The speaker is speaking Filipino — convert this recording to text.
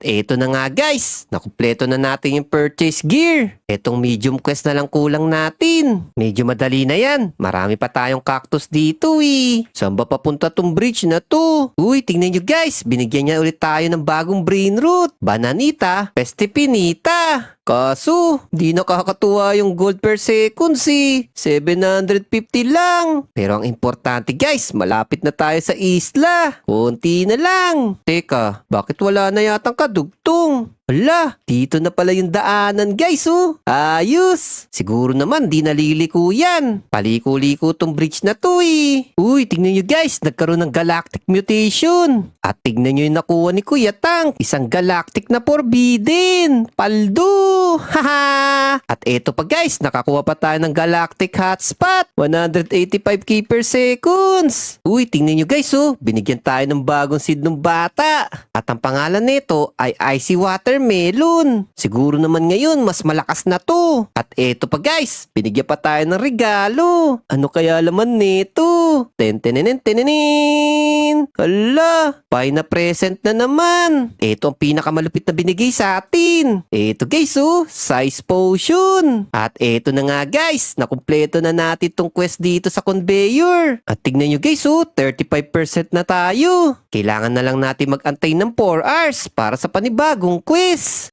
eto na nga guys, nakumpleto na natin yung purchase gear. Etong medium quest na lang kulang natin. Medyo madali na yan. Marami pa tayong cactus dito eh. Saan ba papunta tong bridge na to? Uy, tingnan nyo guys, binigyan niya ulit tayo ng bagong brain root. Bananita, Pestipinita. Kaso, di nakakatuwa yung gold per seconds eh. 750 lang. Pero ang importante guys, malapit na tayo sa isla. Konti na lang. Teka, bakit wala na yatang kadugtong? Hala, dito na pala yung daanan guys oh. Ayos. Siguro naman di naliliko yan. Paliko-liko tong bridge na to eh. Uy, tignan nyo guys, nagkaroon ng galactic mutation. At tignan nyo yung nakuha ni Kuya Tank. Isang galactic na forbidden. Paldo. Haha. At eto pa guys, nakakuha pa tayo ng galactic hotspot. 185k per seconds. Uy, tignan nyo guys oh. Binigyan tayo ng bagong seed ng bata. At ang pangalan nito ay Icy Watermelon. Siguro naman ngayon mas malakas na to. At eto pa guys, binigyan pa tayo ng regalo. Ano kaya laman nito? Ten-ten-ten-ten-ten. Hala, pay na present na naman. Eto ang pinakamalupit na binigay sa atin. Eto guys oh, size potion. At eto na nga guys, nakumpleto na natin tong quest dito sa conveyor. At tignan nyo guys oh, 35% na tayo. Kailangan na lang natin mag-antay ng 4 hours para sa panibagong quiz.